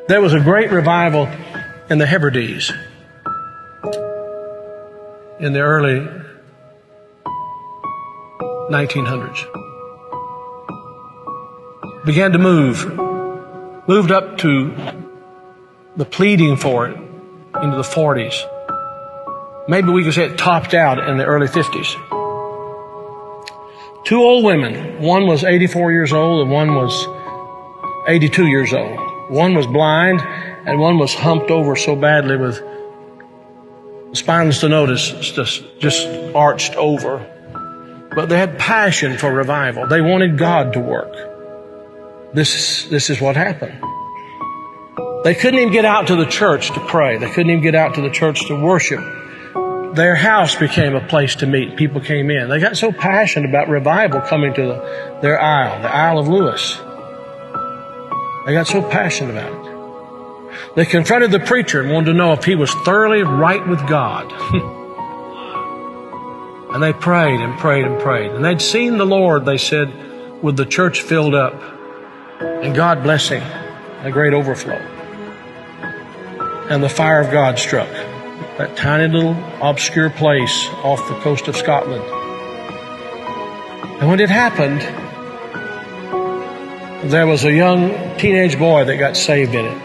There was a great revival in the Hebrides in the early 1900s. Began to moved up to the pleading for it into the 40s. Maybe we could say it topped out in the early 50s. Two old women, one was 84 years old and one was 82 years old. One was blind and one was humped over so badly with spinal stenosis just arched over. But they had passion for revival. They wanted God to work. This is what happened. They couldn't even get out to the church to pray. They couldn't even get out to the church to worship. Their house became a place to meet. People came in. They got so passionate about revival coming to their Isle, the Isle of Lewis. They got so passionate about it. They confronted the preacher and wanted to know if he was thoroughly right with God. And they prayed and prayed and prayed. And they'd seen the Lord, they said, with the church filled up and God blessing, a great overflow. And the fire of God struck that tiny little obscure place off the coast of Scotland. And when it happened, there was a young teenage boy that got saved in it.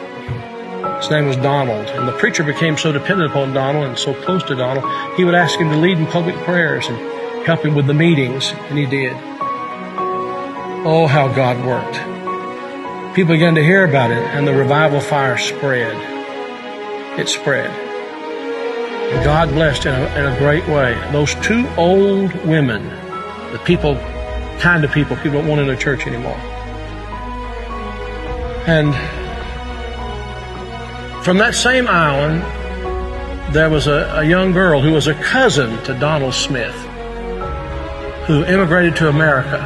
His name was Donald. And the preacher became so dependent upon Donald and so close to Donald, he would ask him to lead in public prayers and help him with the meetings, and he did. Oh, how God worked. People began to hear about it, and the revival fire spread. It spread. And God blessed in a great way. Those two old women, the kind of people don't want in a church anymore. And from that same island, there was a young girl who was a cousin to Donald Smith, who immigrated to America.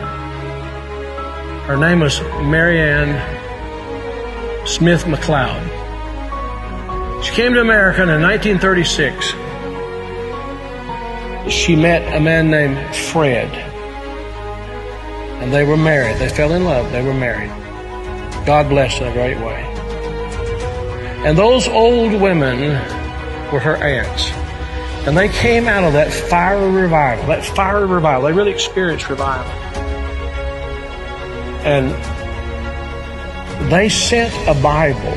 Her name was Marianne Smith McLeod. She came to America in 1936. She met a man named Fred, and they were married. They fell in love. They were married. God blessed in a great way. And those old women were her aunts. And they came out of that fiery revival. They really experienced revival. And they sent a Bible,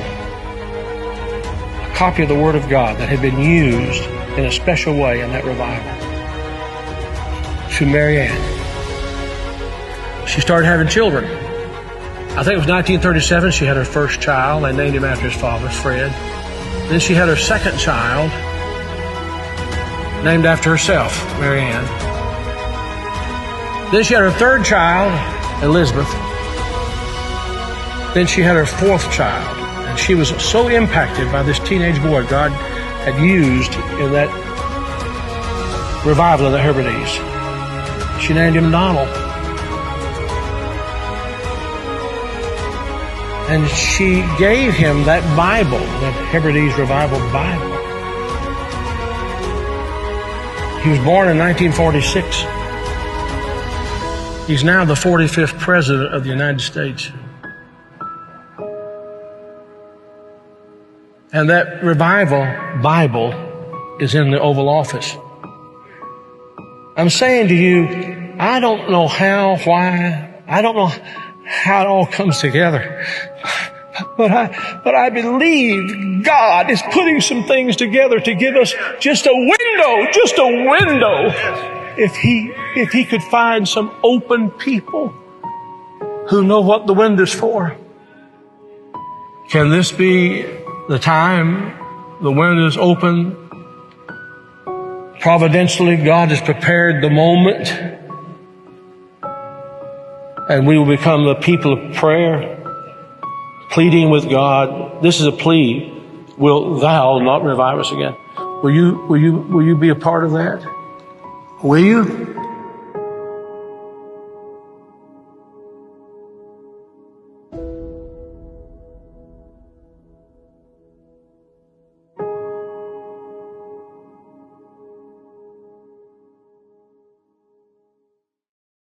a copy of the Word of God that had been used in a special way in that revival, to Marianne. She started having children. I think it was 1937 she had her first child. They named him after his father, Fred. Then she had her second child, named after herself, Marianne. Then she had her third child, Elizabeth. Then she had her fourth child. And she was so impacted by this teenage boy God had used in that revival of the Hebrides. She named him Donald. And she gave him that Bible, that Hebrides Revival Bible. He was born in 1946. He's now the 45th President of the United States. And that Revival Bible is in the Oval Office. I'm saying to you, I don't know how, why, I don't know how it all comes together. But I believe God is putting some things together to give us just a window. If He could find some open people who know what the window's for. Can this be the time the window's open? Providentially, God has prepared the moment, and we will become the people of prayer, pleading with God. This is a plea. Will Thou not revive us again? Will you be a part of that? Will you?